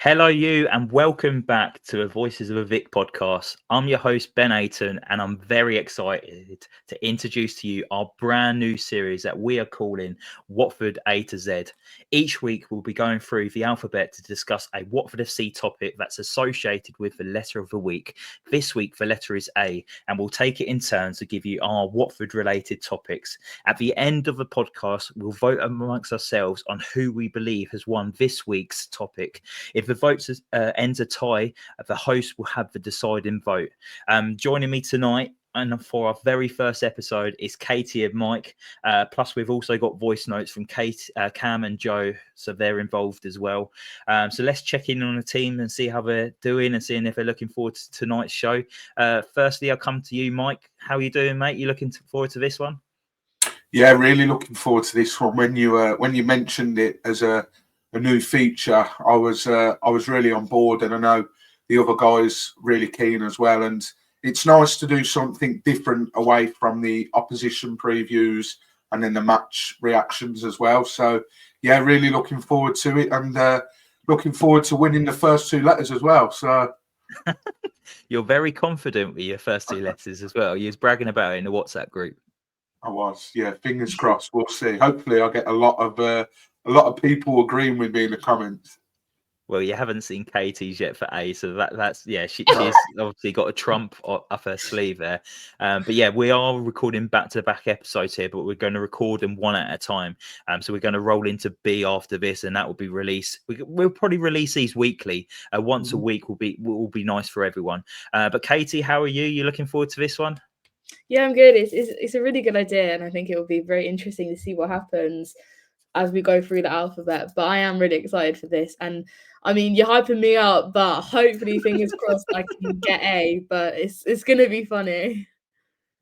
Hello, you, and welcome back to the Voices of a Vic podcast. I'm your host, Ben Ayton, and I'm very excited to introduce to you our brand new series that we are calling Watford A to Z. Each week, we'll be going through the alphabet to discuss a Watford FC topic that's associated with the letter of the week. This week, the letter is A, and we'll take it in turns to give you our Watford-related topics. At the end of the podcast, we'll vote amongst ourselves on who we believe has won this week's topic. If the votes ends a tie, the host will have the deciding vote. Joining me tonight and for our very first episode is Caity and Mike. Plus, we've also got voice notes from Cam and Joe, so they're involved as well. So let's check in on the team and see how they're doing and seeing if they're looking forward to tonight's show. Firstly, I'll come to you, Mike. How are you doing, mate? You looking forward to this one? Yeah, really looking forward to this one. When you mentioned it as a new feature, I was really on board, and I know the other guys really keen as well. And it's nice to do something different away from the opposition previews and then the match reactions as well. So yeah, really looking forward to it, and looking forward to winning the first two letters as well. So you're very confident with your first two letters as well. You was bragging about it in the WhatsApp group. I was, yeah. Fingers crossed. We'll see. Hopefully, I'll get a lot of people agreeing with me in the comments. Well, you haven't seen Caity's yet for A, so that's she's obviously got a trump up her sleeve there. But yeah, we are recording back-to-back episodes here, but we're going to record them one at a time. So we're going to roll into B after this, and that will be released. We'll probably release these weekly. Once a week will be nice for everyone. But Caity, how are you? You looking forward to this one? Yeah, I'm good. It's a really good idea, and I think it will be very interesting to see what happens as we go through the alphabet. But I am really excited for this, and I mean, you're hyping me up, but hopefully, fingers crossed, I can get A. But it's gonna be funny.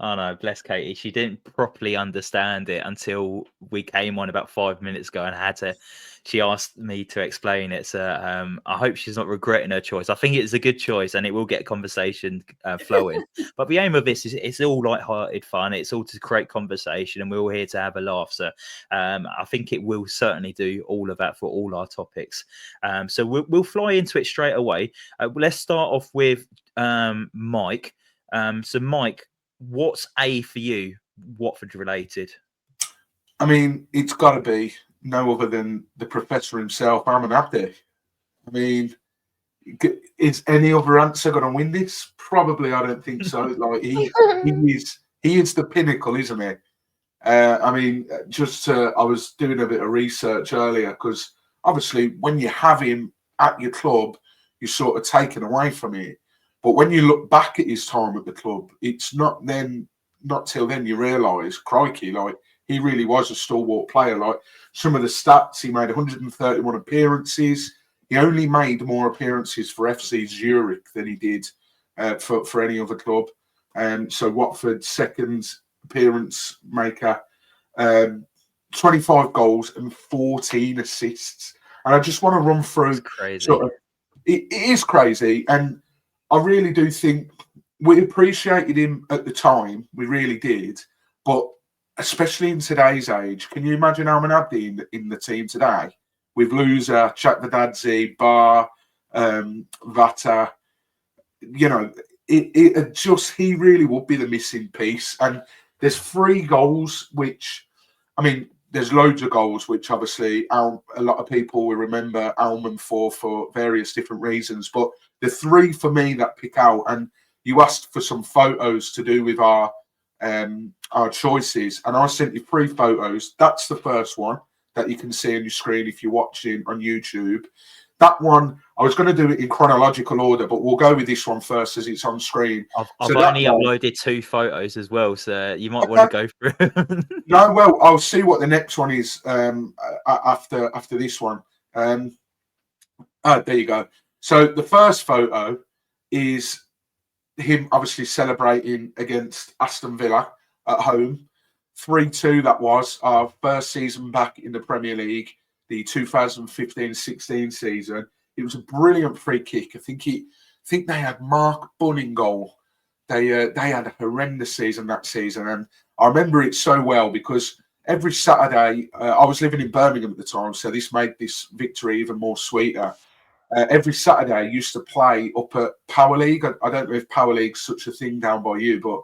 Oh no, bless Caity. She didn't properly understand it until we came on about 5 minutes ago and she asked me to explain it. So I hope she's not regretting her choice. I think it's a good choice and it will get conversation flowing. But the aim of this is it's all light-hearted fun. It's all to create conversation and we're all here to have a laugh. So I think it will certainly do all of that for all our topics. So we'll fly into it straight away. Let's start off with Mike. So Mike, what's A for you, Watford related? I mean, it's got to be no other than the professor himself, Armin Abdi. I mean, is any other answer going to win this? Probably, I don't think so. Like he is the pinnacle, isn't he? I mean, I was doing a bit of research earlier because obviously when you have him at your club, you're sort of taken away from it. But when you look back at his time at the club, it's not till then you realise, crikey, like he really was a stalwart player. Like some of the stats, he made 131 appearances. He only made more appearances for FC Zurich than he did for any other club. So Watford's second appearance maker, 25 goals and 14 assists. And I just want to run through. That's crazy. It is crazy, and I really do think we appreciated him at the time. We really did. But especially in today's age, can you imagine Armin Abdi in the team today? With Loser, Chakvedadze, Bar, Vata, you know, he really would be the missing piece. And there's 3 goals, which, I mean, there's loads of goals, which obviously a lot of people will remember Alman for various different reasons. But the 3 for me that pick out, and you asked for some photos to do with our choices, and I sent you 3 photos. That's the first one that you can see on your screen if you're watching on YouTube. That one, I was going to do it in chronological order, but we'll go with this one first as it's on screen. I've only uploaded 2 photos as well, so you might want to go through. No, well, I'll see what the next one is after this one. There you go. So the first photo is him obviously celebrating against Aston Villa at home. 3-2, that was our first season back in the Premier League, the 2015-16 season. It was a brilliant free kick. I think they had Mark Bunn in goal. They had a horrendous season that season, and I remember it so well because every Saturday I was living in Birmingham at the time, so this made this victory even more sweeter. every Saturday I used to play up at Power League. I don't know if Power League's such a thing down by you, but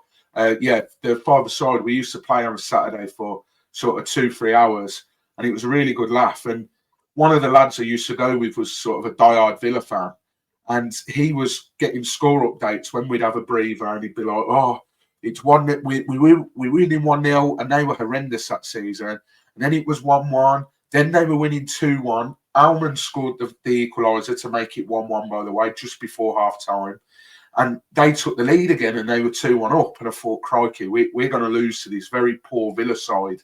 the five-a-side, we used to play on a Saturday for sort of 2-3 hours, and it was a really good laugh. And one of the lads I used to go with was sort of a diehard Villa fan, and he was getting score updates when we'd have a breather, and he'd be like, "Oh, it's 1-0, we winning 1-0, and they were horrendous that season. And then it was 1-1. Then they were winning 2-1. Almond scored the equaliser to make it 1-1, by the way, just before half-time. And they took the lead again, and they were 2-1 up. And I thought, crikey, we're going to lose to this very poor Villa side.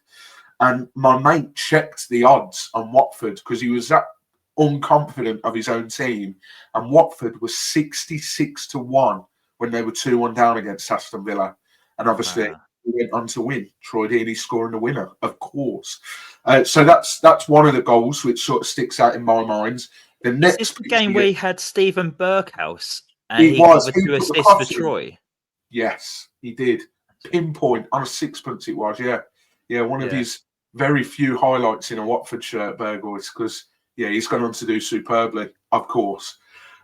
And my mate checked the odds on Watford because he was that unconfident of his own team. And Watford was 66-1 when they were 2-1 down against Aston Villa. And obviously, we went on to win. Troy Deeney scoring the winner, of course. So that's one of the goals which sort of sticks out in my mind. The next Is this the game where he had Stephen Berghaus and he covered took 2 the assists for crossing. Troy? Yes, he did. Pinpoint on a sixpence it was, yeah. One of his very few highlights in a Watford shirt, Berghaus, because he's gone on to do superbly, of course.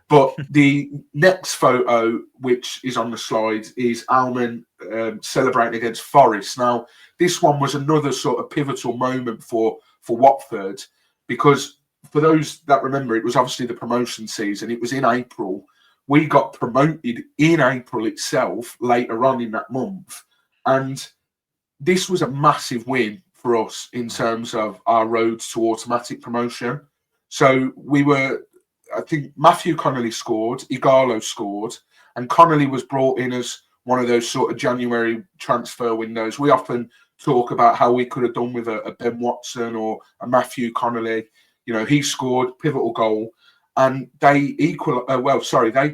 But the next photo, which is on the slide, is Alman celebrating against Forest. Now, this one was another sort of pivotal moment for Watford, because for those that remember, it was obviously the promotion season. It was in April. We got promoted in April itself, later on in that month. And this was a massive win for us in terms of our roads to automatic promotion. So we were... I think Matthew Connolly scored, Igalo scored, and Connolly was brought in as one of those sort of January transfer windows. We often talk about how we could have done with a Ben Watson or a Matthew Connolly. He scored, pivotal goal, and they they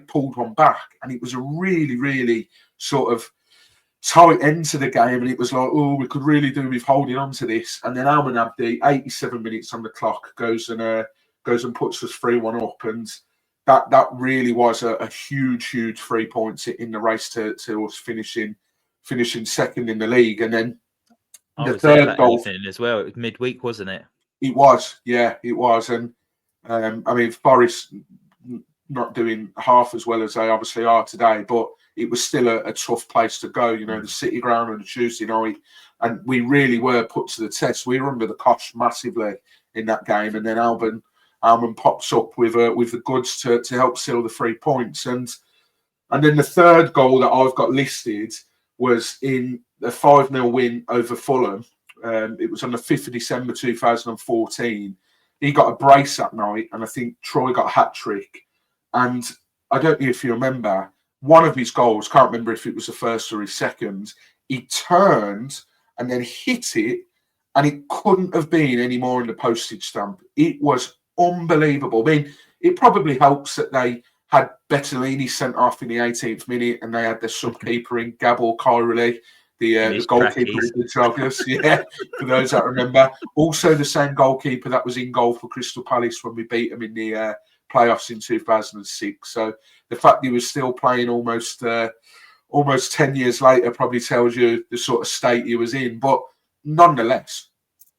pulled one back, and it was a really, really sort of tight end to the game, and it was like, oh, we could really do with holding on to this. And then Alman Abdi, 87 minutes on the clock, goes and puts us 3-1 up, and that really was a huge 3 points in the race to us finishing second in the league. And then the third goal as well. It was midweek, wasn't it? It was, it was. And I mean, Forest not doing half as well as they obviously are today, but it was still a tough place to go. The City Ground on a Tuesday night, and we really were put to the test. We were under the cosh massively in that game, and then Alman pops up with the goods to help seal the 3 points. And then the third goal that I've got listed was in the 5-0 win over Fulham. It was on the 5th of December 2014. He got a brace that night, and I think Troy got a hat-trick. And I don't know if you remember, one of his goals, can't remember if it was the first or his second, he turned and then hit it, and it couldn't have been any more in the postage stamp. It was unbelievable. I mean, it probably helps that they had Bettolini sent off in the 18th minute, and they had their sub-keeper in Gabor Kyrili, the goalkeeper of the Joggers, for those that remember. Also the same goalkeeper that was in goal for Crystal Palace when we beat them in the playoffs in 2006. So the fact he was still playing almost 10 years later probably tells you the sort of state he was in. But nonetheless,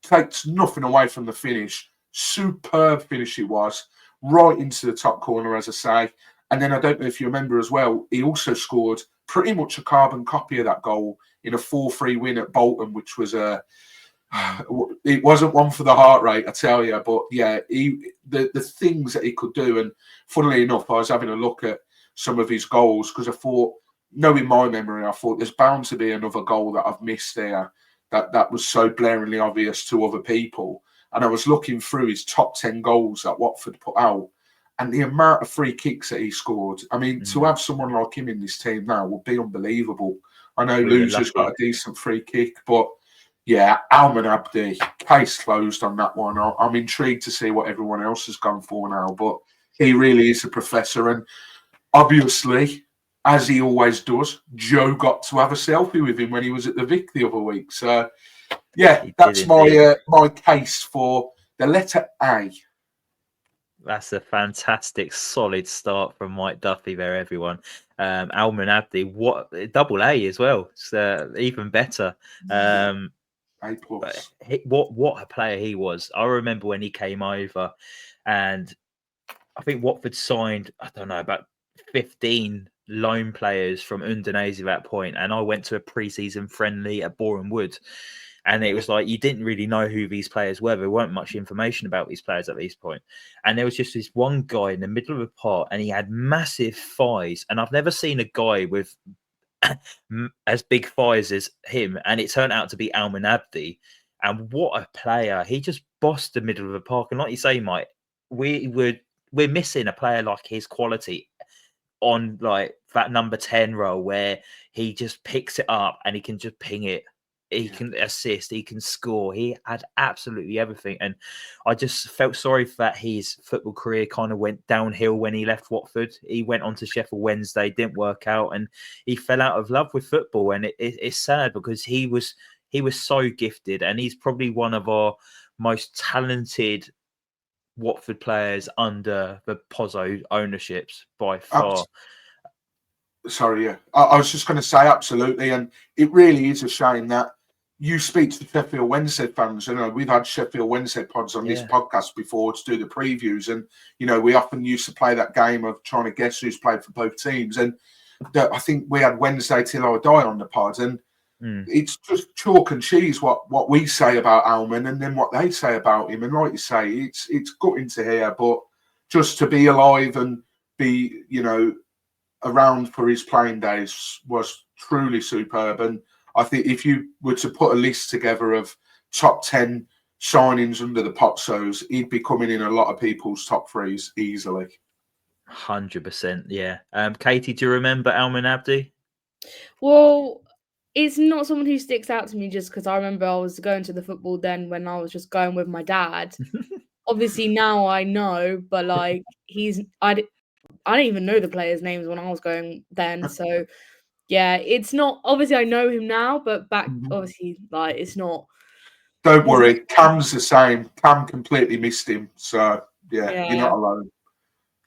takes nothing away from the finish. Superb finish it was, right into the top corner, as I say. And then I don't know if you remember as well, he also scored pretty much a carbon copy of that goal in a 4-3 win at Bolton, which was it wasn't one for the heart rate, I tell you. But the things that he could do. And funnily enough, I was having a look at some of his goals because I thought, knowing my memory, I thought there's bound to be another goal that I've missed there that was so blaringly obvious to other people. And I was looking through his top 10 goals that Watford put out, and the amount of free kicks that he scored. I mean, to have someone like him in this team now would be unbelievable. I know Loser's got a decent free kick, but Alman Abdi, case closed on that one. I'm intrigued to see what everyone else has gone for now, but he really is a professor. And obviously, as he always does, Joe got to have a selfie with him when he was at the Vic the other week. So, that's my case for the letter A. That's a fantastic, solid start from Mike Duffy there, everyone. Alman Abdi, what double A as well. It's even better. A+. What a player he was. I remember when he came over, and I think Watford signed, I don't know, about 15 loan players from Udinese at that point, and I went to a pre-season friendly at Boreham Wood, and it was like you didn't really know who these players were. There weren't much information about these players at this point, and there was just this one guy in the middle of the park, and he had massive thighs, and I've never seen a guy with as big thighs as him, and it turned out to be Alman Abdi. And what a player! He just bossed the middle of the park, and like you say, Mike, we're missing a player like his quality on like that number 10 role where he just picks it up and he can just ping it. He can assist, he can score. He had absolutely everything. And I just felt sorry for that his football career kind of went downhill when he left Watford. He went on to Sheffield Wednesday, didn't work out, and he fell out of love with football. And it's sad because he was so gifted, and he's probably one of our most talented Watford players under the Pozzo ownerships by far. Sorry, yeah. I was just going to say absolutely, and it really is a shame that you speak to Sheffield Wednesday fans. You know, we've had Sheffield Wednesday pods on this podcast before to do the previews, and you know, we often used to play that game of trying to guess who's played for both teams. And I think we had Wednesday Till I Die on the pod, and it's just chalk and cheese what we say about Alman and then what they say about him. And like you say, it's gutting to hear, but just to be alive and be, you know, around for his playing days was truly superb. And I think if you were to put a list together of top 10 signings under the Pozzos, he'd be coming in a lot of people's top threes easily. 100%, yeah. Caity, do you remember Alman Abdi? Well, it's not someone who sticks out to me just because I remember I was going to the football then when I was just going with my dad. Obviously now I know, but like I didn't even know the players' names when I was going then. So yeah, it's not, obviously I know him now, but back obviously like it's not. Don't worry, Cam's the same. Cam completely missed him. So yeah. You're not alone.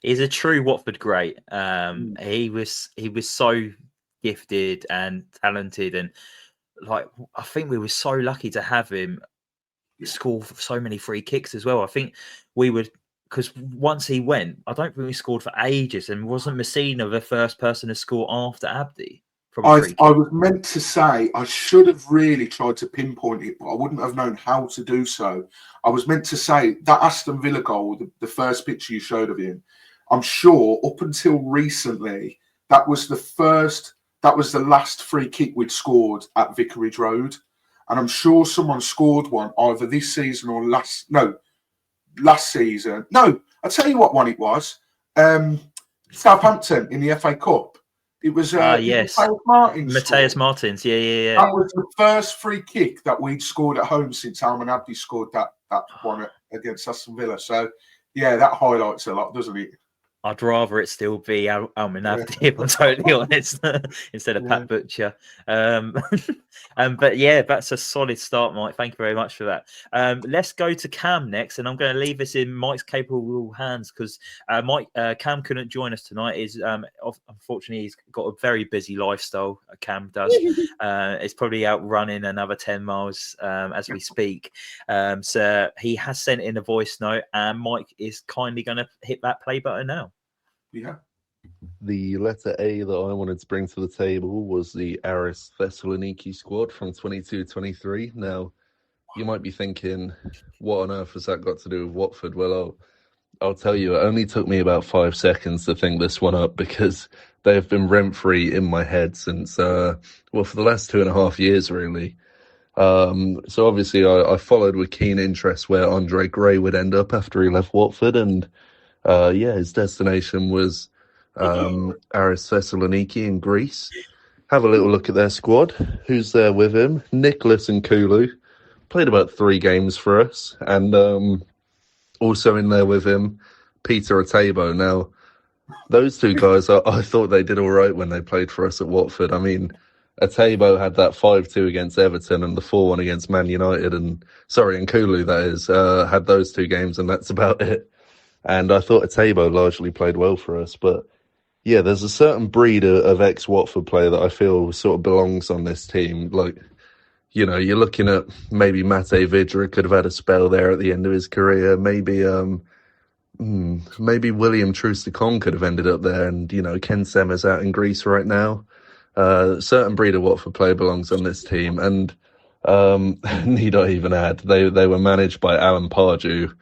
He's a true Watford great. He was so gifted and talented, and like I think we were so lucky to have him score so many free kicks as well. I think we would, because once he went, I don't think we scored for ages, and wasn't Messina the first person to score after Abdi? I was meant to say I should have really tried to pinpoint it, but I wouldn't have known how to do so. I was meant to say that Aston Villa goal, the first picture you showed of him, I'm sure up until recently that was the last free kick we'd scored at Vicarage Road, and I'm sure someone scored one either this season or last season. No, I'll tell you what one it was. Southampton in the FA Cup. It was yes, Mateus Martins. Yeah. That was the first free kick that we'd scored at home since Alman Abdi scored that one against Aston Villa. So yeah, that highlights a lot, doesn't it? I'd rather it still be Alman Abdi, if I'm totally honest, instead of Pat Butcher. But yeah, that's a solid start, Mike. Thank you very much for that. Let's go to Cam next, and I'm going to leave this in Mike's capable hands because Cam couldn't join us tonight. Unfortunately, he's got a very busy lifestyle. Cam does. It's probably out running another 10 miles as we speak. So he has sent in a voice note, and Mike is kindly going to hit that play button now. Yeah. The letter A that I wanted to bring to the table was the Aris Thessaloniki squad from 22-23. Now, you might be thinking, what on earth has that got to do with Watford? Well, I'll tell you, it only took me about 5 seconds to think this one up because they have been rent-free in my head since, for the last 2.5 years, really. So obviously I followed with keen interest where Andre Gray would end up after he left Watford, and his destination was Aris Thessaloniki in Greece. Have a little look at their squad. Who's there with him? Nicholas and Kulu. Played about 3 games for us. And also in there with him, Peter Atebo. Now, those 2 guys, I thought they did all right when they played for us at Watford. I mean, Atebo had that 5-2 against Everton and the 4-1 against Man United. And Kulu, that is, had those 2 games, and that's about it. And I thought Atebo largely played well for us. But, yeah, there's a certain breed of ex-Watford player that I feel sort of belongs on this team. Like, you know, you're looking at maybe Mate Vidra could have had a spell there at the end of his career. Maybe maybe William Troost-Ekong could have ended up there, and Ken Sema's out in Greece right now. Certain breed of Watford player belongs on this team, and need I even add, they were managed by Alan Pardew,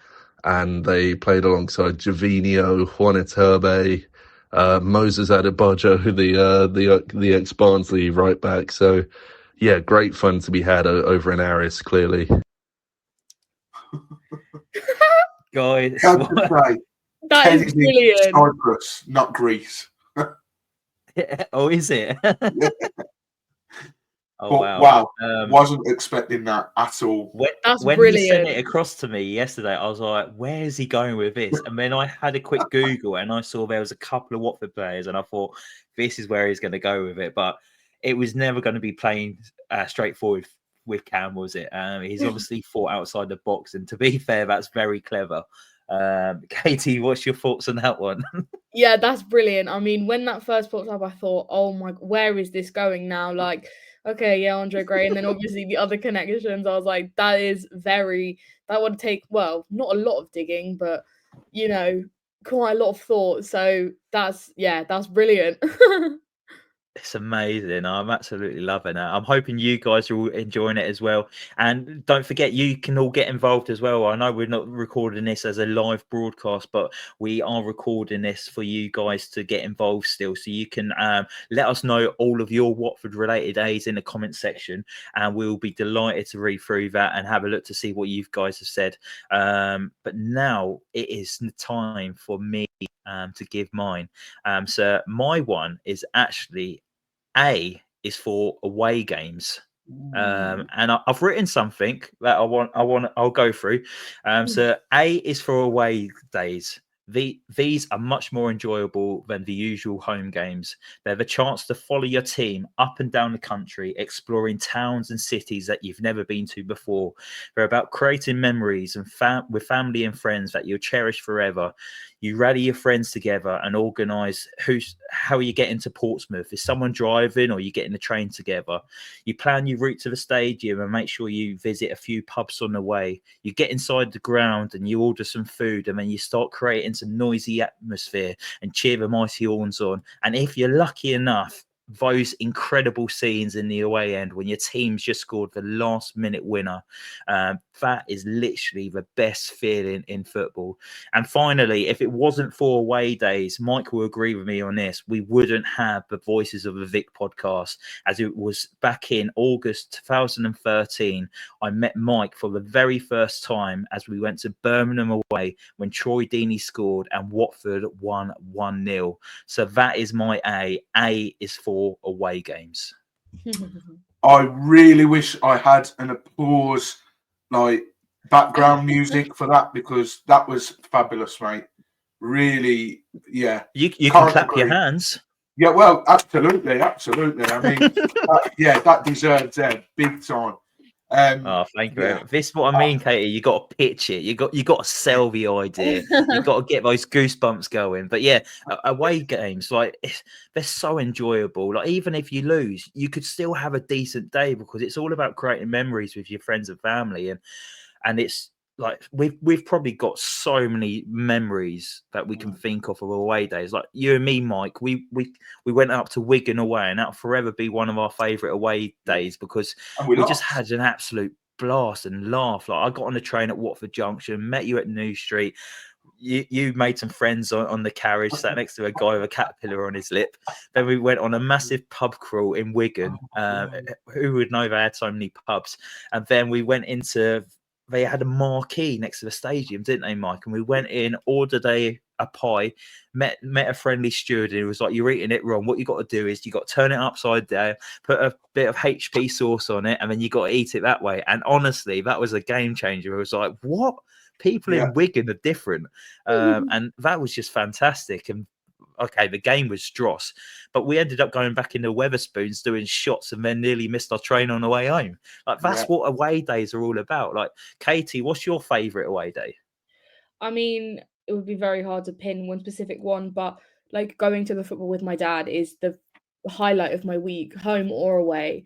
and they played alongside Javinho, Juan Iturbe, Moses Adebayo, the ex-Barnsley right back. So, yeah, great fun to be had over in Aris, clearly. Guys, How to say, That Ted is is in brilliant. Cyprus, not Greece. oh, is it? Yeah. Oh, But wow. wasn't expecting that at all. That's When brilliant. he sent it across to me yesterday, I was like, where is he going with this? And then I had a quick Google and I saw there was a couple of Watford players and I thought, this is where he's going to go with it. But it was never going to be plain straightforward with Cam, was it? He's obviously thought outside the box. And to be fair, that's very clever. Caity, what's your thoughts on that one? Yeah, that's brilliant. I mean, when that first popped up, I thought, oh my, where is this going now? Like, okay, yeah, Andre Gray. And then obviously the other connections, I was like, that would take, well, not a lot of digging, but, quite a lot of thought. So that's brilliant. It's amazing. I'm absolutely loving it. I'm hoping you guys are all enjoying it as well. And don't forget, you can all get involved as well. I know we're not recording this as a live broadcast, but we are recording this for you guys to get involved still. So you can let us know all of your Watford related A's in the comment section, and we'll be delighted to read through that and have a look to see what you guys have said. But now it is the time for me to give mine. So my one is actually A is for away games. And I've written something that I'll go through. So A is for away days. These are much more enjoyable than the usual home games. They're the chance to follow your team up and down the country, exploring towns and cities that you've never been to before. They're about creating memories and with family and friends that you'll cherish forever. You rally your friends together and organise how you get into Portsmouth. Is someone driving or you getting the train together? You plan your route to the stadium and make sure you visit a few pubs on the way. You get inside the ground and you order some food, and then you start creating some noisy atmosphere and cheer the mighty horns on. And if you're lucky enough, those incredible scenes in the away end when your team's just scored the last minute winner, that is literally the best feeling in football. And finally, if it wasn't for away days, Mike will agree with me on this, we wouldn't have the Voices of a Vic podcast, as it was back in August 2013. I met Mike for the very first time as we went to Birmingham away when Troy Deeney scored and Watford won 1-0. So that is my A. A is for away games. I really wish I had an applause, like background music for that, because that was fabulous, mate. Really, yeah. You can clap your hands. Yeah, well, absolutely. I mean, that deserves big time. Thank you. This is what I mean, Caity. You got to pitch it. You got to sell the idea. You got to get those goosebumps going. But yeah, away games, like they're so enjoyable. Like even if you lose, you could still have a decent day because it's all about creating memories with your friends and family, and it's like we've probably got so many memories that we can think of away days. Like you and me, Mike, we went up to Wigan away, and that'll forever be one of our favourite away days because we just had an absolute blast and laugh. Like I got on the train at Watford Junction, met you at New Street. You made some friends on the carriage, sat next to a guy with a caterpillar on his lip. Then we went on a massive pub crawl in Wigan. Who would know they had so many pubs? And then we went into... They had a marquee next to the stadium, didn't they, Mike? And we went in, ordered a pie, met a friendly steward who was like, you're eating it wrong. What you got to do is you got to turn it upside down, put a bit of HP sauce on it, and then you got to eat it that way. And honestly, that was a game changer. It was like, what? People in Wigan are different. And that was just fantastic. And okay, the game was dross, but we ended up going back into Weatherspoons doing shots and then nearly missed our train on the way home. Like that's what away days are all about. Like, Caity, what's your favourite away day? I mean, it would be very hard to pin one specific one, but like going to the football with my dad is the highlight of my week, home or away.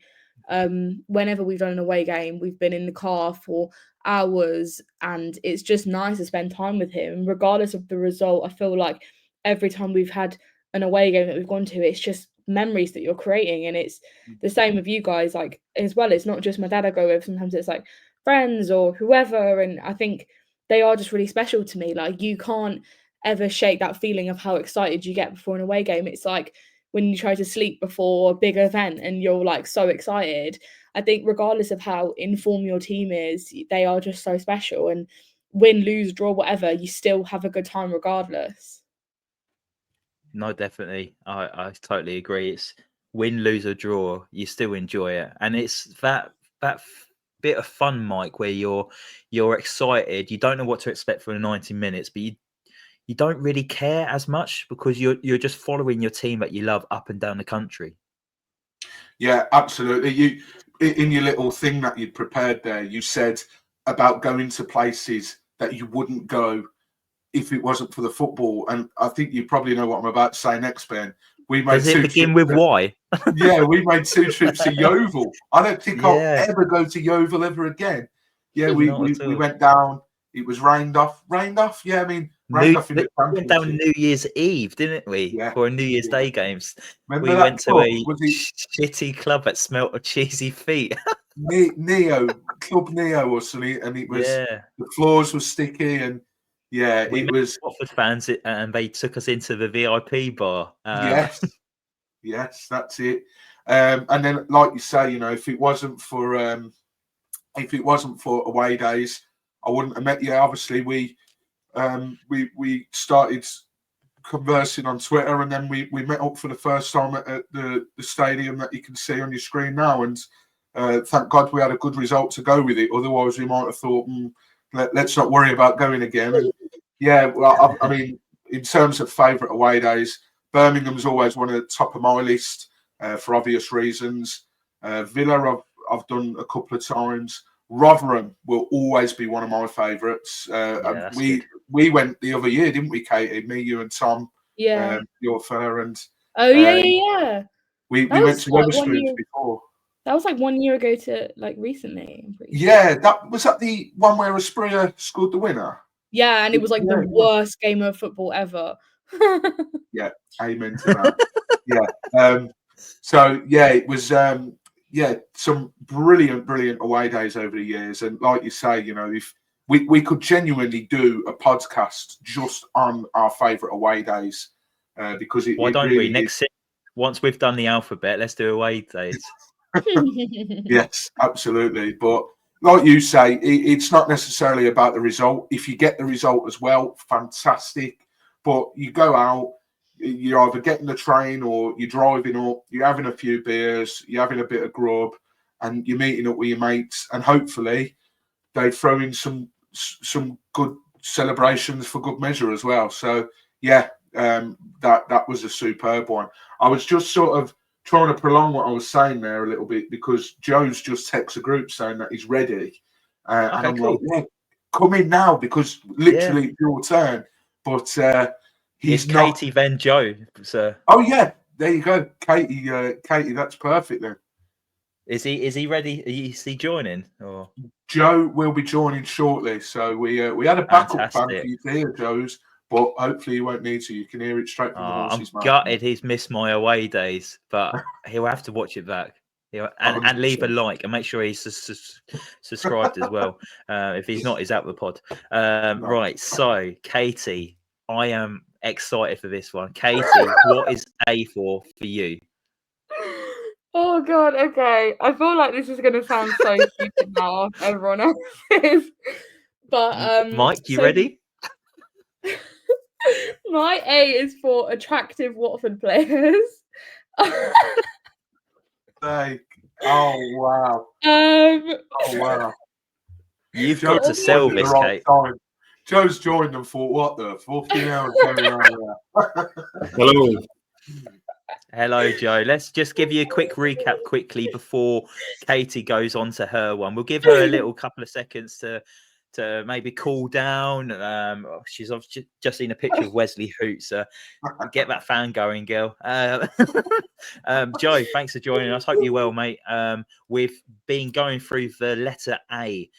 Whenever we've done an away game, we've been in the car for hours, and it's just nice to spend time with him regardless of the result. I feel like every time we've had an away game that we've gone to, it's just memories that you're creating, and it's the same with you guys, like, as well. It's not just my dad I go with, sometimes it's like friends or whoever, and I think they are just really special to me. Like, you can't ever shake that feeling of how excited you get before an away game. It's like when you try to sleep before a big event and you're like so excited. I think regardless of how informed your team is, they are just so special, and win, lose, draw, whatever, you still have a good time regardless. No, definitely. I totally agree. It's win, lose, or draw, you still enjoy it. And it's that bit of fun, Mike, where you're excited. You don't know what to expect for the 90 minutes, but you don't really care as much because you're just following your team that you love up and down the country. Yeah, absolutely. You, in your little thing that you'd prepared there, you said about going to places that you wouldn't go if it wasn't for the football. And I think you probably know what I'm about to say next, Ben. We made Does it begin with Y? Yeah, we made 2 trips to Yeovil. I don't think I'll ever go to Yeovil ever again. Yeah, we went down. It was rained off. Rained off? Yeah, I mean, rained off in the we went down New Year's Eve, didn't we? Yeah, for a New Year's Day games. Remember we that went club? to a shitty club that smelt of cheesy feet. Neo, Club Neo or something, and it was the floors were sticky, and it was Watford fans, and they took us into the VIP bar. Yes, that's it. And then, like you say, you know, if it wasn't for away days, I wouldn't have met you. Obviously, we started conversing on Twitter, and then we met up for the first time at the stadium that you can see on your screen now. And thank God we had a good result to go with it. Otherwise, we might have thought, let's not worry about going again. And yeah, well, I mean, in terms of favourite away days, Birmingham's always one of the top of my list for obvious reasons. Villa, I've done a couple of times. Rotherham will always be one of my favourites. We went the other year, didn't we, Caity? Me, you, and Tom. Yeah. Your fur and. Oh yeah. We went to Wetherspoons before. That was like 1 year ago to like recently. I'm pretty sure. That was that the one where Asprilla scored the winner. Yeah, and it was like the worst game of football ever. Yeah, amen to that. So yeah, it was some brilliant away days over the years, and like you say, you know, if we could genuinely do a podcast just on our favourite away days, because why don't we next once we've done the alphabet, let's do away days. Yes, absolutely. But like you say, it's not necessarily about the result. If you get the result as well, fantastic. But you go out, you're either getting the train or you're driving up, you're having a few beers, you're having a bit of grub, and you're meeting up with your mates, and hopefully they throw in some good celebrations for good measure as well. So yeah, that was a superb one. I was just sort of trying to prolong what I was saying there a little bit because Joe's just texted a group saying that he's ready, and I'm like, yeah, come in now because literally it's your turn. But he's not. Caity then Joe, sir. Oh yeah, there you go, Caity. That's perfect then. Is he ready? Is he joining? Or Joe will be joining shortly. So we had a backup fan for you to hear Joe's, but hopefully you won't need to. You can hear it straight from the horse's mouth. I'm gutted he's missed my away days, but he'll have to watch it back. And leave a like and make sure he's subscribed as well. If he's not, he's out of the pod. Right, so Caity, I am excited for this one. Caity, what is A for you? Oh God, okay. I feel like this is gonna sound so stupid now. Everyone else is. But Mike, you ready? My A is for attractive Watford players. Oh wow! You've got to sell this, Kate. Joe's joined them for what the 14 hours going on. Hello, Joe. Let's just give you a quick recap quickly before Caity goes on to her one. We'll give her a little couple of seconds to to maybe cool down. She's obviously just seen a picture of Wesley Hoots. Get that fan going, girl. Joe, thanks for joining us. Hope you're well, mate. We've been going through the letter A.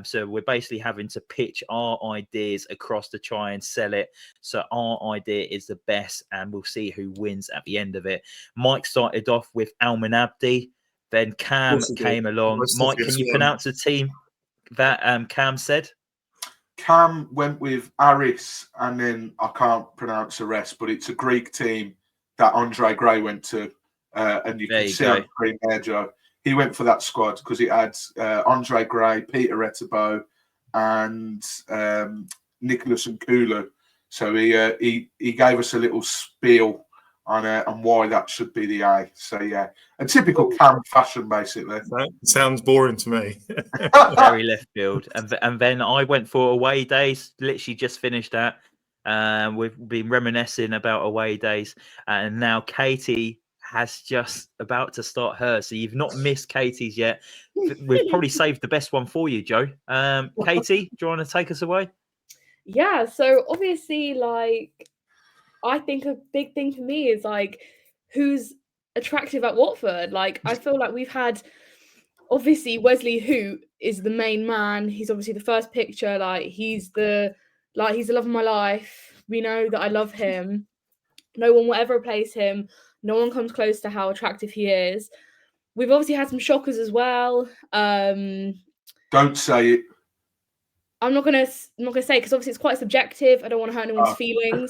So we're basically having to pitch our ideas across to try and sell it. So our idea is the best, and we'll see who wins at the end of it. Mike started off with Alman Abdi. Then Cam came along. Mike, can you pronounce the team that Cam said? Cam went with Aris, and then I can't pronounce the rest, but it's a Greek team that Andre Gray went to. And you can see on the screen there, Joe. He went for that squad because it had Andre Gray, Peter Etebo, and Nicholas and Kulu. So he gave us a little spiel on why that should be the A. So yeah, a typical Cam fashion, basically. That sounds boring to me. Very left field, and then I went for away days. Literally just finished that. We've been reminiscing about away days, and now Caity has just about to start hers. So you've not missed Katie's yet. We've probably saved the best one for you, Joe. Caity, do you want to take us away? Yeah. So obviously, like, I think a big thing for me is like who's attractive at Watford. Like, I feel like we've had obviously Wesley Hoot is the main man. He's obviously the first picture. Like, he's the love of my life. We know that I love him. No one will ever replace him. No one comes close to how attractive he is. We've obviously had some shockers as well. Don't say it. I'm not gonna say because obviously it's quite subjective. I don't want to hurt anyone's feelings.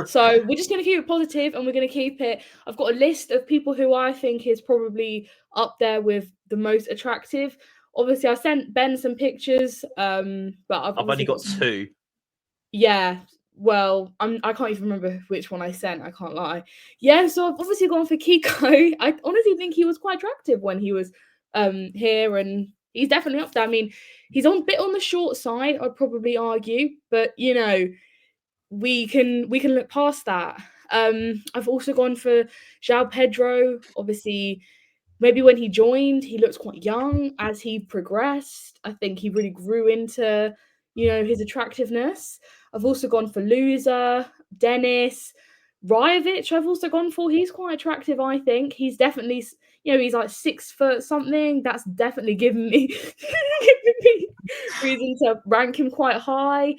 So we're just going to keep it positive, and we're going to keep it. I've got a list of people who I think is probably up there with the most attractive. Obviously, I sent Ben some pictures, but I've only got two. Yeah, well, I can't even remember which one I sent. I can't lie. Yeah, so I've obviously gone for Kiko. I honestly think he was quite attractive when he was here, and he's definitely up there. I mean, he's a bit on the short side, I'd probably argue, but you know, we can look past that. I've also gone for João Pedro. Obviously, maybe when he joined, he looked quite young. As he progressed, I think he really grew into, you know, his attractiveness. I've also gone for Loser, Dennis, Rajovic. I've also gone for. He's quite attractive, I think. He's definitely, you know, he's like 6 foot something. That's definitely given me reason to rank him quite high.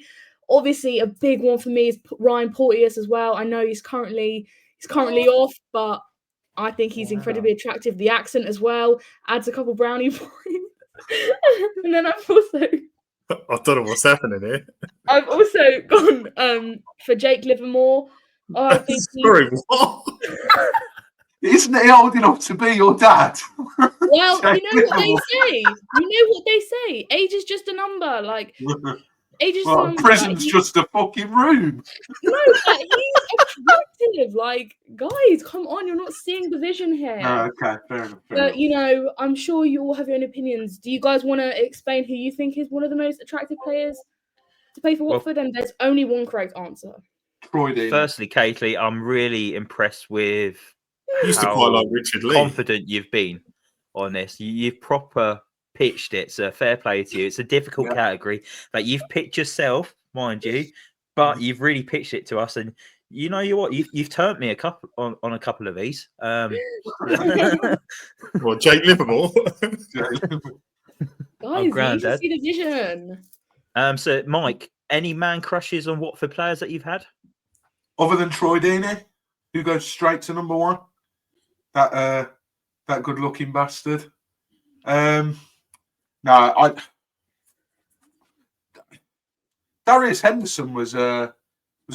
Obviously, a big one for me is Ryan Porteous as well. I know he's currently off, but I think he's incredibly attractive. The accent as well adds a couple brownie points. And then I've also I don't know what's happening here. I've also gone for Jake Livermore. I think Sorry, what? Isn't he old enough to be your dad? Well, you know what they say. You know what they say. Age is just a number. Like, age is just a number. Prison's just a fucking room. No, but he's attractive. Like, guys, come on, you're not seeing the vision here. Oh, okay, fair enough. But you know, I'm sure you all have your own opinions. Do you guys want to explain who you think is one of the most attractive players to play for Watford? And there's only one correct answer. Troy Dean. Firstly, Caity, I'm really impressed with Used to quite like Richard Lee. Confident you've been on this. You've proper pitched it, so fair play to you. It's a difficult category that you've picked yourself, mind you, but you've really pitched it to us. And you know what? You've turned me on a couple of these. What, Jake Livermore? Guys, you should see the vision. So Mike, any man crushes on Watford players that you've had? Other than Troy Deeney, who goes straight to number one. That good-looking bastard. Darius Henderson was a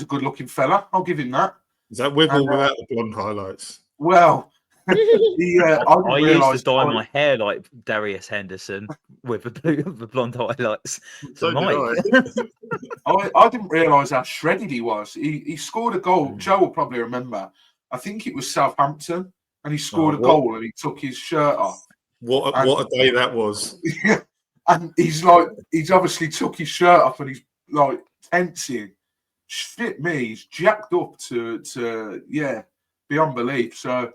good-looking fella. I'll give him that. Is that with or without the blonde highlights? Well, I used to dye my hair like Darius Henderson with the blonde highlights. So Mike, I didn't realise how shredded he was. He scored a goal. Joe will probably remember. I think it was Southampton, and he scored a goal and he took his shirt off. What a day that was! And he's obviously took his shirt off and he's like tensing. Shit me, he's jacked up to beyond belief. So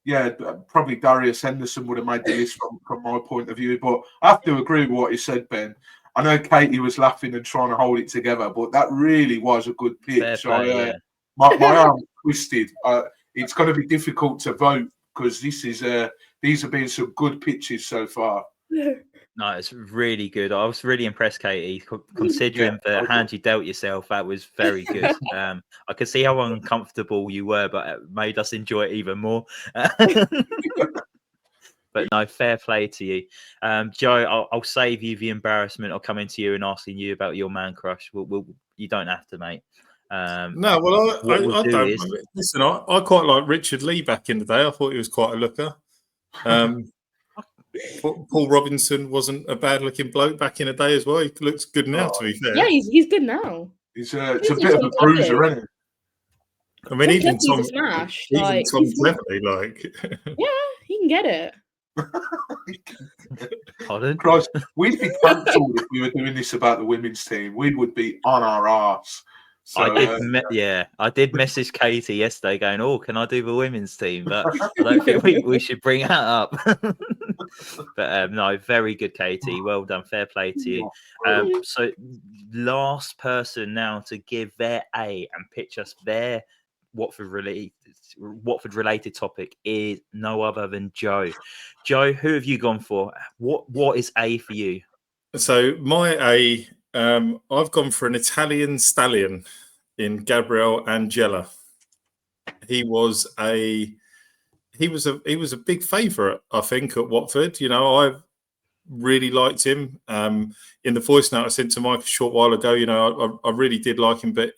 yeah, probably Darius Henderson would have made the list from my point of view. But I have to agree with what you said, Ben. I know Caity was laughing and trying to hold it together, but that really was a good Fair pitch. play, yeah. My arm twisted. It's going to be difficult to vote because these have been some good pitches so far. No, it's really good. I was really impressed, Caity, considering the hand you dealt yourself. That was very good. I could see how uncomfortable you were, but it made us enjoy it even more. But no, fair play to you. Joe, I'll save you the embarrassment of coming to you and asking you about your man crush. You don't have to, mate. No, well, I don't. Listen, I quite like Richard Lee back in the day. I thought he was quite a looker. Paul Robinson wasn't a bad-looking bloke back in the day as well. He looks good now, to be fair. Yeah, he's good now. It's a bit of a bruiser, isn't it? I mean, even Tom like, Cleverley, like... Yeah, he can get it. Pardon? Christ, we'd be cancelled if we were doing this about the women's team. We would be on our arse. So, I did message Caity yesterday going, "Oh, can I do the women's team?" But I don't think we should bring that up. But no, very good, Caity. Well done. Fair play to you. So last person now to give their A and pitch us their Watford related topic is no other than Joe. Joe, who have you gone for? What is A for you? So my A, I've gone for an Italian stallion in Gabriel Angela. He was a big favourite, I think, at Watford. You know, I really liked him. In the voice note I sent to Mike a short while ago, you know, I really did like him, but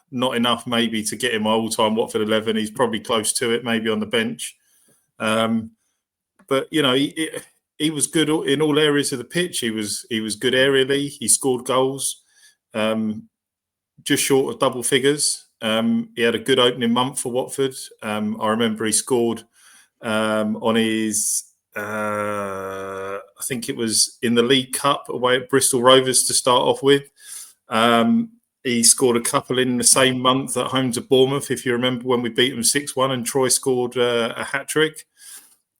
not enough maybe to get him my all-time Watford 11. He's probably close to it, maybe on the bench. But you know, he was good in all areas of the pitch. He was good aerially. He scored goals, just short of double figures. He had a good opening month for Watford. I remember he scored on his, I think it was in the League Cup away at Bristol Rovers to start off with. He scored a couple in the same month at home to Bournemouth, if you remember, when we beat them 6-1 and Troy scored a hat-trick.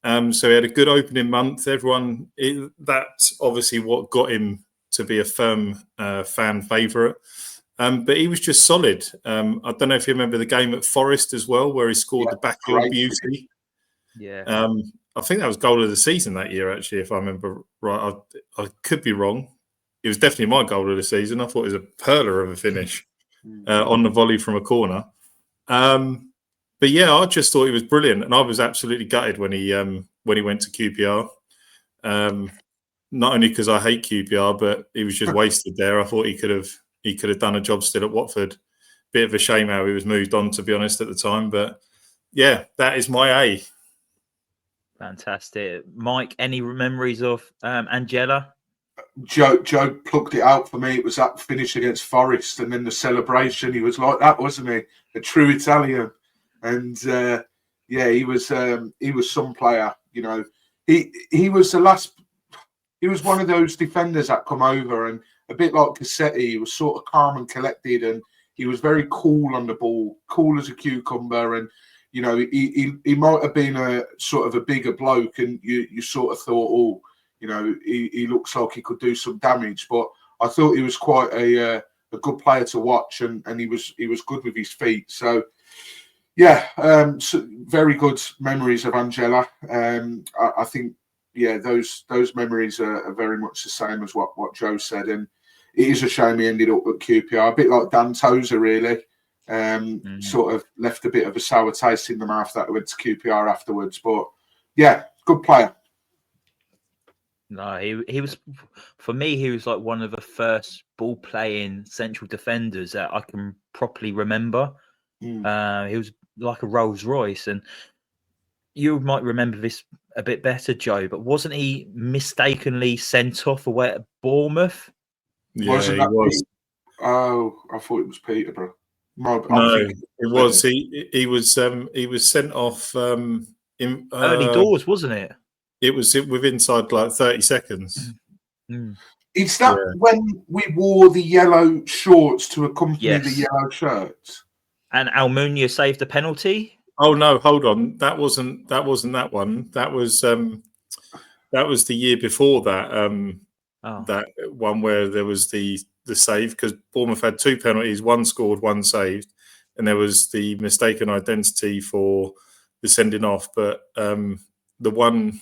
So he had a good opening month. That's obviously what got him to be a firm fan favourite. But he was just solid. I don't know if you remember the game at Forest as well, where he scored the backheel beauty. Yeah. I think that was goal of the season that year, actually, if I remember right. I could be wrong. It was definitely my goal of the season. I thought it was a perler of a finish on the volley from a corner. But yeah, I just thought he was brilliant, and I was absolutely gutted when he went to QPR. Not only because I hate QPR, but he was just wasted there. I thought he could have done a job still at Watford. Bit of a shame how he was moved on, to be honest, at the time. But yeah, that is my A. Fantastic, Mike. Any memories of Angela? Joe plucked it out for me. It was that finish against Forest, and then the celebration. He was like that, wasn't he? A true Italian. And he was some player. You know, he was the last. He was one of those defenders that come over, and a bit like Caity, he was sort of calm and collected, and he was very cool on the ball, cool as a cucumber. And you know, he might have been a sort of a bigger bloke, and you sort of thought, oh, you know, he looks like he could do some damage. But I thought he was quite a good player to watch, and he was good with his feet. So. Yeah, so very good memories of Angela. I think, yeah, those memories are very much the same as what Joe said, and it is a shame he ended up at QPR, a bit like Dan Tozer, really. Sort of left a bit of a sour taste in the mouth that he went to QPR afterwards. But yeah, good player. No, he was, for me, he was like one of the first ball-playing central defenders that I can properly remember. He was like a Rolls Royce, and you might remember this a bit better, Joe, but wasn't he mistakenly sent off away at Bournemouth? Yeah, he was. Oh, I thought it was Peterborough. No, it was. He was sent off in early doors, wasn't it? It was within inside like 30 seconds. Is that when we wore the yellow shorts to accompany the yellow shirts? And Almunia saved the penalty. Oh no, hold on. That wasn't that one. That was the year before that. That one where there was the save, because Bournemouth had 2 penalties, one scored, one saved, and there was the mistaken identity for the sending off. But the one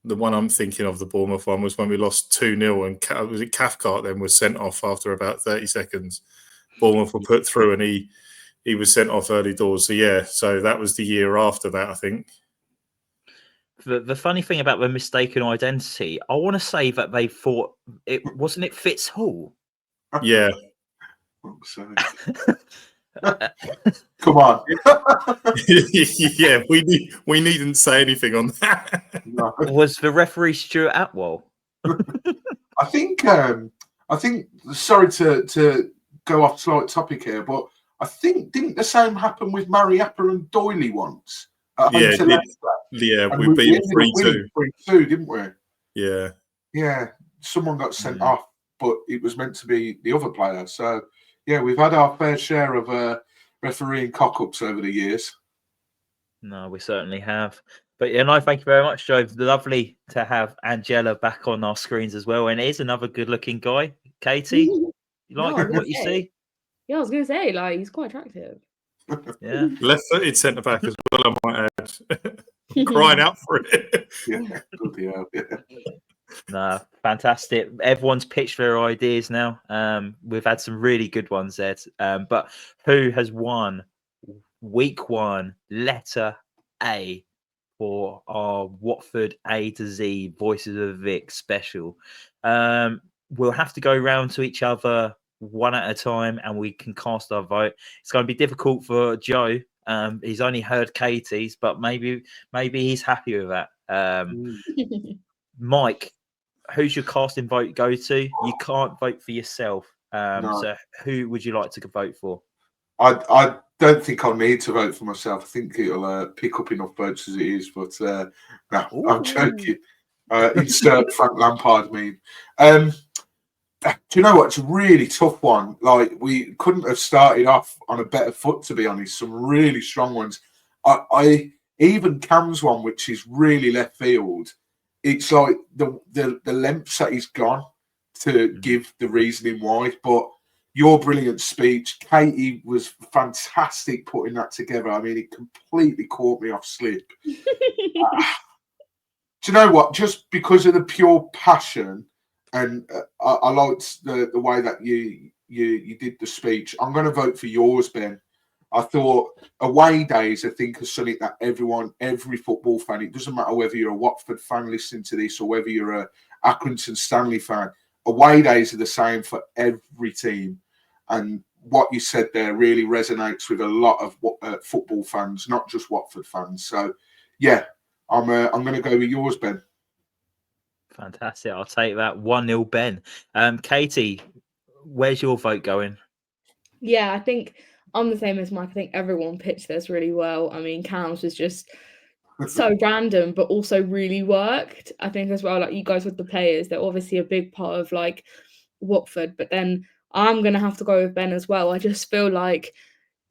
I'm thinking of, the Bournemouth one, was when we lost 2-0, and was it Cathcart then was sent off after about 30 seconds. Bournemouth were put through, and he was sent off early doors. So that was the year after that, I think. The funny thing about the mistaken identity, I want to say that they thought wasn't it Fitz Hall? Yeah. Come on. Yeah, we needn't say anything on that. No. Was the referee Stuart Atwell? I think. Sorry to go off slight topic here, but I think didn't the same happen with Mariappa and Doyley once? We beat them 3-2. 3-2, didn't we? Yeah. Yeah. Someone got sent off, but it was meant to be the other player. So yeah, we've had our fair share of refereeing cock-ups over the years. No, we certainly have. But yeah, no, thank you very much, Joe. Lovely to have Angela back on our screens as well. And it is another good-looking guy. Caity, you like what you see? Yeah, I was going to say, like, he's quite attractive. Yeah. Left-footed centre-back as well, I might add. Crying out for it. Yeah, good hell, yeah. No, fantastic. Everyone's pitched their ideas now. We've had some really good ones there. But who has won week 1, letter A, for our Watford A to Z Voices of Vic special? We'll have to go round to each other one at a time, and we can cast our vote. It's going to be difficult for Joe. He's only heard Caity's, but maybe he's happy with that. Mike, who's your casting vote go to? You can't vote for yourself. No. So who would you like to vote for? I don't think I'll need to vote for myself. I think it'll pick up enough votes as it is. But no, I'm joking. Insert Frank Lampard meme. Do you know what? It's a really tough one. Like, we couldn't have started off on a better foot, to be honest. Some really strong ones. I even Cam's one, which is really left field. It's like the lengths that he's gone to give the reasoning why. But your brilliant speech, Caity, was fantastic putting that together. I mean, it completely caught me off slip. Do you know what? Just because of the pure passion, and I liked the way that you did the speech, I'm going to vote for yours, Ben. I thought away days, I think, are something that every football fan, it doesn't matter whether you're a Watford fan listening to this or whether you're a Accrington Stanley fan, away days are the same for every team. And what you said there really resonates with a lot of football fans, not just Watford fans. So, yeah, I'm going to go with yours, Ben. Fantastic. I'll take that. 1-0 Ben. Caity, where's your vote going? Yeah, I think I'm the same as Mike. I think everyone pitched this really well. I mean, Cam's was just so random, but also really worked. I think as well, like you guys with the players, they're obviously a big part of like Watford, but then I'm going to have to go with Ben as well. I just feel like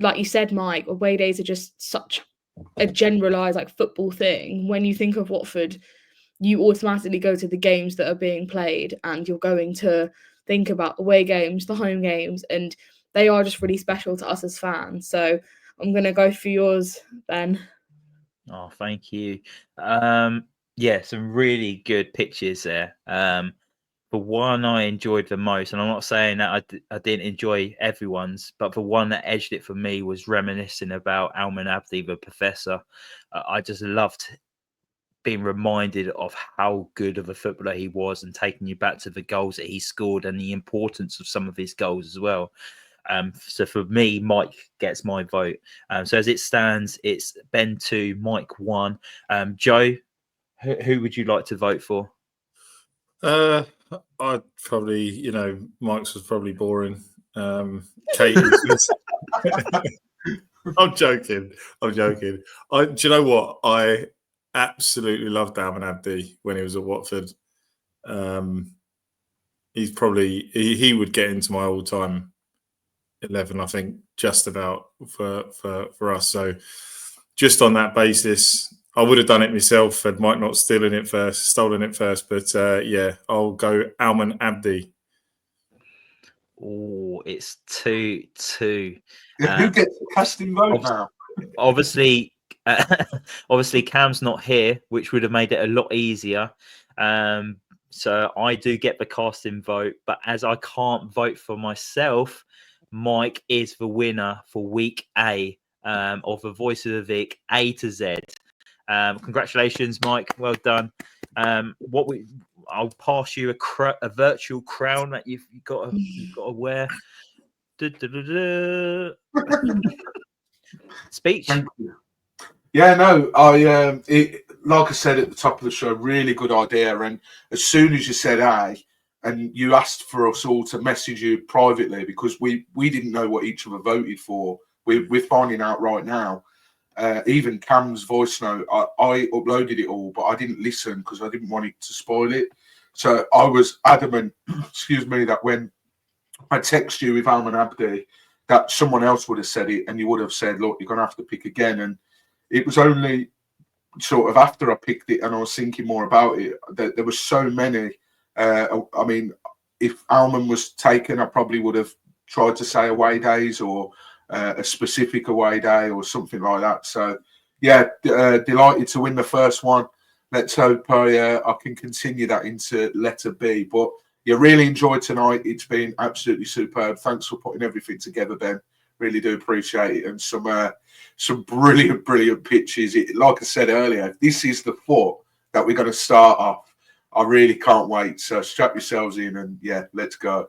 you said, Mike, away days are just such a generalised like football thing. When you think of Watford, you automatically go to the games that are being played, and you're going to think about away games, the home games, and they are just really special to us as fans. So I'm going to go for yours, Ben. Oh, thank you. Yeah, some really good pictures there. The one I enjoyed the most, and I'm not saying that I didn't enjoy everyone's, but the one that edged it for me was reminiscing about Alman Abdi, the professor. I just loved being reminded of how good of a footballer he was, and taking you back to the goals that he scored and the importance of some of his goals as well. So for me, Mike gets my vote. So as it stands, it's Ben 2, Mike 1. Joe, who would you like to vote for? I'd probably, Mike's was probably boring. Katie's was... I'm joking. Do you know what? I absolutely loved Alman Abdi when he was at Watford. He's probably he would get into my all-time 11, I think, just about for us. So just on that basis, I would have done it myself had Mike not stolen it first. But yeah, I'll go Alman Abdi. Oh, it's 2-2. Who gets the casting vote now? Obviously, obviously Cam's not here, which would have made it a lot easier. So I do get the casting vote, but as I can't vote for myself, Mike is the winner for week A of the Voice of the Vic A to Z. Congratulations, Mike. Well done. I'll pass you a virtual crown that you've got to wear. Speech. Thank you. Yeah, no, like I said at the top of the show, really good idea. And as soon as you said A, and you asked for us all to message you privately because we didn't know what each other voted for. We're finding out right now. Even Cam's voice note, I uploaded it all, but I didn't listen because I didn't want it to spoil it. So I was adamant, excuse me, that when I text you with Alman Abdi, that someone else would have said it and you would have said, look, you're going to have to pick again. And it was only sort of after I picked it and I was thinking more about it that there were so many. I mean, if Alman was taken, I probably would have tried to say away days or a specific away day or something like that. So, yeah, delighted to win the first one. Let's hope I can continue that into letter B. But yeah, really enjoyed tonight. It's been absolutely superb. Thanks for putting everything together, Ben. Really do appreciate it. And some brilliant pitches. Like I said earlier, this is the foot that we're going to start off. I really can't wait. So strap yourselves in and yeah, let's go.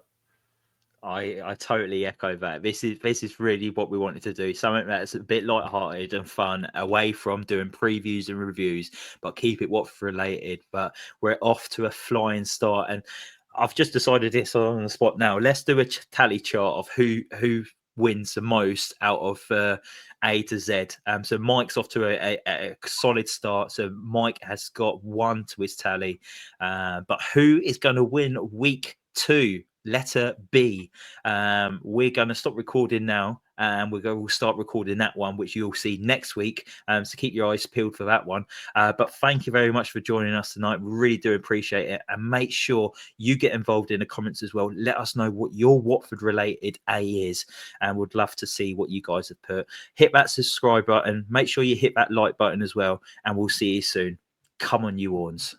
I totally echo that. This is really what we wanted to do. Something that's a bit lighthearted and fun, away from doing previews and reviews, but keep it Watford related. But we're off to a flying start, and I've just decided this on the spot now. Let's do a tally chart of who wins the most out of A to Z. So Mike's off to a solid start. So Mike has got 1 to his tally. But who is going to win week 2? Letter B. We're going to stop recording now, and we'll start recording that one, which you'll see next week. So keep your eyes peeled for that one. But thank you very much for joining us tonight. We really do appreciate it, and make sure you get involved in the comments as well. Let us know what your Watford related A is, and we'd love to see what you guys have put. Hit that subscribe button. Make sure you hit that like button as well, and we'll see you soon. Come on, you Horns.